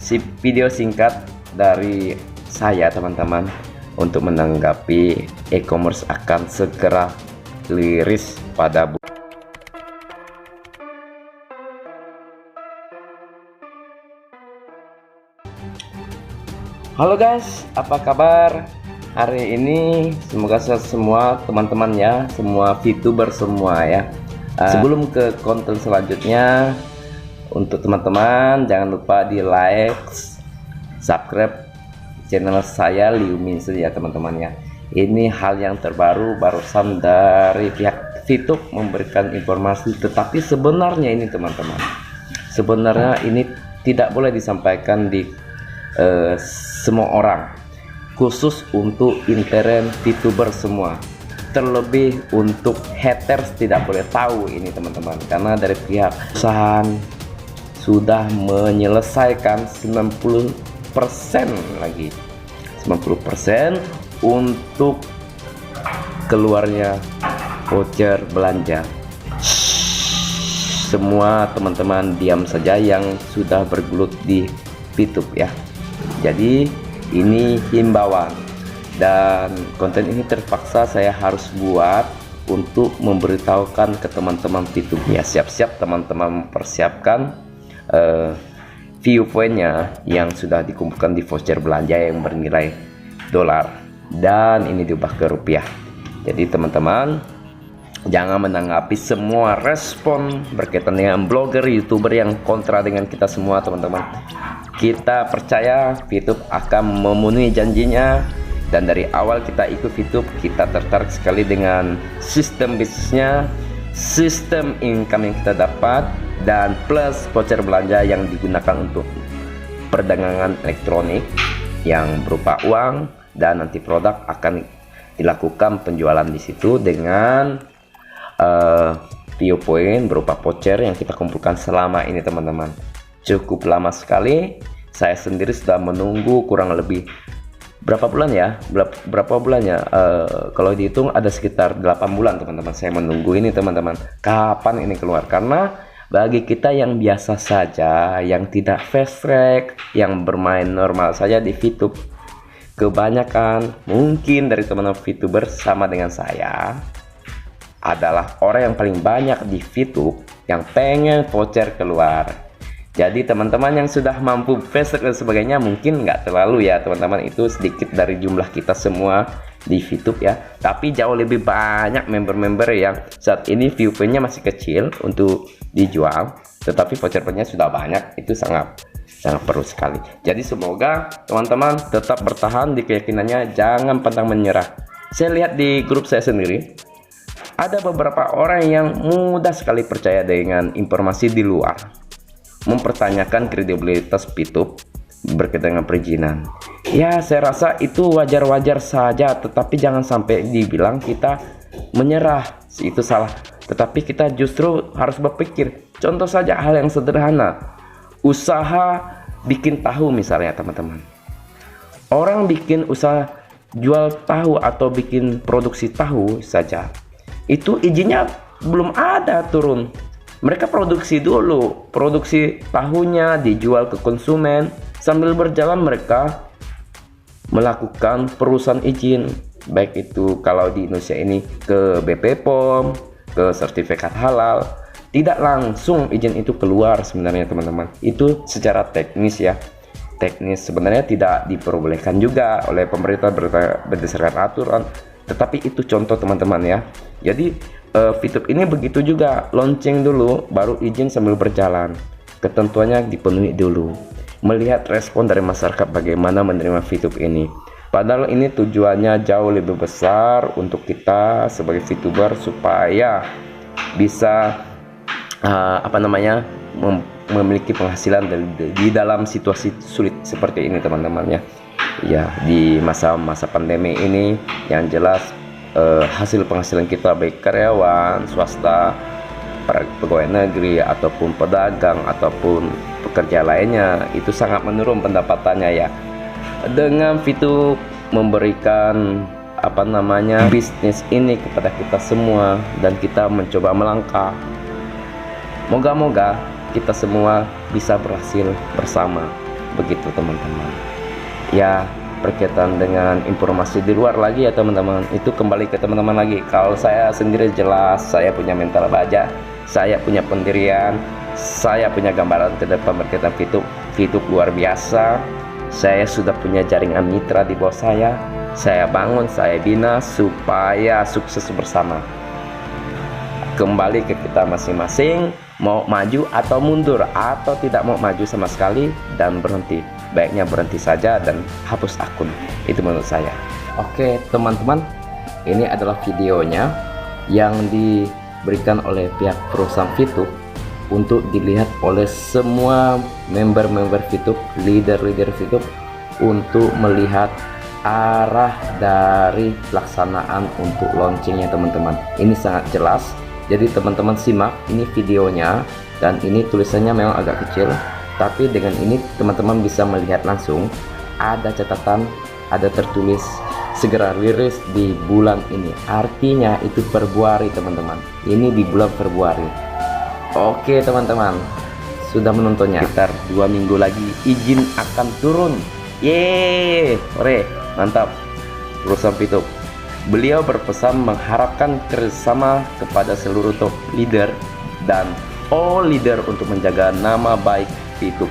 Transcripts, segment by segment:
video singkat dari saya teman-teman untuk menanggapi e-commerce akan segera liris pada Halo guys, apa kabar hari ini? Semoga semua teman-teman ya, semua VTuber semua ya. Sebelum ke konten selanjutnya, untuk teman-teman jangan lupa di like, subscribe channel saya Liu Minsu ya teman-teman ya. Ini hal yang terbaru barusan dari pihak VTube memberikan informasi, tetapi sebenarnya ini teman-teman, sebenarnya ini tidak boleh disampaikan di semua orang, khusus untuk intern VTuber semua, terlebih untuk haters tidak boleh tahu ini teman-teman, karena dari pihak perusahaan sudah menyelesaikan 90% lagi, 90% untuk keluarnya voucher belanja. Semua teman-teman diam saja yang sudah bergelut di VTube ya. Jadi ini himbauan, dan konten ini terpaksa saya harus buat untuk memberitahukan ke teman-teman VTube ya. Siap-siap teman-teman persiapkan view pointnya yang sudah dikumpulkan di voucher belanja yang bernilai dolar, dan ini diubah ke rupiah. Jadi teman-teman jangan menanggapi semua respon berkaitan dengan blogger, youtuber yang kontra dengan kita semua teman-teman. Kita percaya VTube akan memenuhi janjinya, dan dari awal kita ikut VTube kita tertarik sekali dengan sistem bisnisnya, sistem income yang kita dapat, dan plus voucher belanja yang digunakan untuk perdagangan elektronik yang berupa uang, dan nanti produk akan dilakukan penjualan di situ dengan view point berupa voucher yang kita kumpulkan selama ini teman-teman. Cukup lama sekali, saya sendiri sudah menunggu kurang lebih berapa bulan ya, berapa bulannya, kalau dihitung ada sekitar 8 bulan teman-teman saya menunggu ini teman-teman, kapan ini keluar. Karena bagi kita yang biasa saja, yang tidak fast track, yang bermain normal saja di VTube, kebanyakan mungkin dari teman-teman VTuber sama dengan saya adalah orang yang paling banyak di VTube yang pengen voucher keluar. Jadi teman-teman yang sudah mampu fast track dan sebagainya mungkin nggak terlalu ya teman-teman, itu sedikit dari jumlah kita semua di VTube ya. Tapi jauh lebih banyak member-member yang saat ini view point-nya masih kecil untuk dijual, tetapi voucher point-nya sudah banyak. Itu sangat perlu sekali. Jadi semoga teman-teman tetap bertahan di keyakinannya, jangan pantang menyerah. Saya lihat di grup saya sendiri ada beberapa orang yang mudah sekali percaya dengan informasi di luar, mempertanyakan kredibilitas VTube berkaitan dengan perizinan. Ya, saya rasa itu wajar-wajar saja, tetapi jangan sampai dibilang kita menyerah, itu salah. Tetapi kita justru harus berpikir. Contoh saja hal yang sederhana, usaha bikin tahu misalnya teman-teman. Orang bikin usaha jual tahu atau bikin produksi tahu saja, itu izinnya belum ada turun. Mereka produksi dulu, produksi tahunya dijual ke konsumen, sambil berjalan mereka melakukan perusahaan izin, baik itu kalau di Indonesia ini ke BP POM, ke sertifikat halal. Tidak langsung izin itu keluar sebenarnya teman-teman, itu secara teknis ya, teknis sebenarnya tidak diperbolehkan juga oleh pemerintah berdasarkan aturan, tetapi itu contoh teman-teman ya. Jadi VTube ini begitu juga, launching dulu baru izin sambil berjalan, ketentuannya dipenuhi dulu, melihat respon dari masyarakat bagaimana menerima VTube ini. Padahal ini tujuannya jauh lebih besar untuk kita sebagai VTuber supaya bisa memiliki penghasilan di dalam situasi sulit seperti ini teman-teman ya. Ya, di masa-masa pandemi ini yang jelas hasil penghasilan kita baik karyawan swasta, pegawai negeri ataupun pedagang ataupun pekerja lainnya itu sangat menurun pendapatannya ya. Dengan VTube memberikan bisnis ini kepada kita semua, dan kita mencoba melangkah, moga-moga kita semua bisa berhasil bersama begitu teman-teman. Ya, berkaitan dengan informasi di luar lagi ya teman-teman, itu kembali ke teman-teman lagi. Kalau saya sendiri jelas saya punya mental baja, saya punya pendirian, saya punya gambaran ke depan berkaitan VTube luar biasa. Saya sudah punya jaringan mitra di bawah saya bangun, saya bina supaya sukses bersama. Kembali ke kita masing-masing, mau maju atau mundur, atau tidak mau maju sama sekali dan berhenti. Baiknya berhenti saja dan hapus akun, itu menurut saya. Oke teman-teman, ini adalah videonya yang diberikan oleh pihak perusahaan VTube untuk dilihat oleh semua member-member VTube, leader-leader VTube, untuk melihat arah dari pelaksanaan untuk launchingnya teman-teman. Ini sangat jelas, jadi teman-teman simak ini videonya, dan ini tulisannya memang agak kecil, tapi dengan ini teman-teman bisa melihat langsung ada catatan, ada tertulis segera rilis di bulan ini, artinya itu Februari teman-teman, ini di bulan Februari. Oke teman-teman, sudah menontonnya sekitar 2 minggu lagi izin akan turun. Yeay, ore, mantap perusahaan VTube. Beliau berpesan mengharapkan kerjasama kepada seluruh top leader dan all leader untuk menjaga nama baik VTube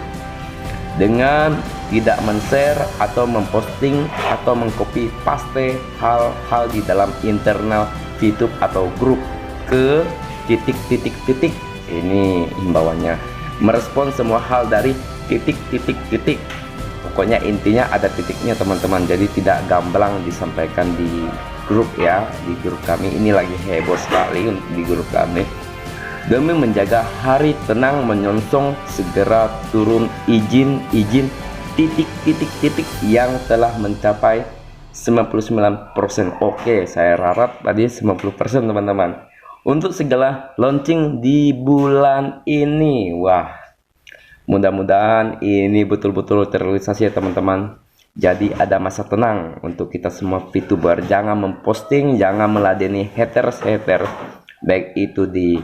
dengan tidak men-share atau memposting atau mengcopy paste hal-hal di dalam internal VTube atau grup ke titik-titik-titik. Ini himbauannya, merespon semua hal dari titik-titik-titik. Pokoknya intinya ada titiknya teman-teman, jadi tidak gamblang disampaikan di grup ya. Di grup kami ini lagi heboh sekali di grup kami. Demi menjaga hari tenang menyongsong segera turun izin titik-titik-titik yang telah mencapai 99%. Oke, saya harap tadi 90% teman-teman, untuk segala launching di bulan ini. Wah, mudah-mudahan ini betul-betul terrealisasi ya teman-teman. Jadi ada masa tenang untuk kita semua VTuber. Jangan memposting, jangan meladeni haters, baik itu di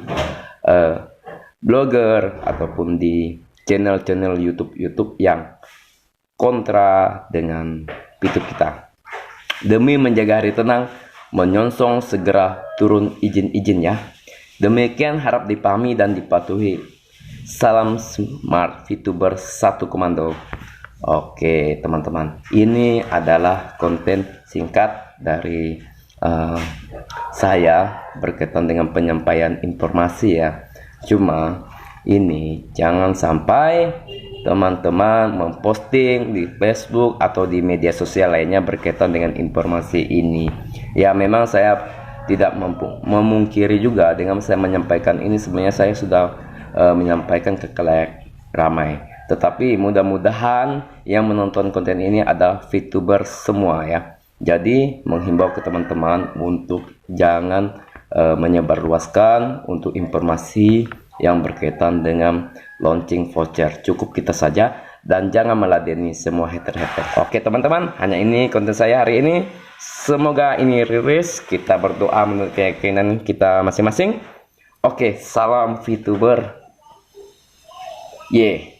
blogger ataupun di channel-channel YouTube yang kontra dengan VTube kita. Demi menjaga hari tenang menyongsong segera turun izin ya. Demikian harap dipahami dan dipatuhi. Salam smart VTuber satu komando. Oke teman-teman, ini adalah konten singkat dari saya berkaitan dengan penyampaian informasi ya. Cuma ini jangan sampai teman-teman memposting di Facebook atau di media sosial lainnya berkaitan dengan informasi ini. Ya memang saya tidak memungkiri juga dengan saya menyampaikan ini, sebenarnya saya sudah menyampaikan ke khalayak ramai. Tetapi mudah-mudahan yang menonton konten ini adalah VTuber semua ya. Jadi menghimbau ke teman-teman untuk jangan menyebarluaskan untuk informasi yang berkaitan dengan launching voucher. Cukup kita saja dan jangan meladeni semua hater-hater. Oke teman-teman, hanya ini konten saya hari ini. Semoga ini rilis. Kita berdoa menurut keyakinan kita masing-masing. Oke, salam VTuber. Yeah.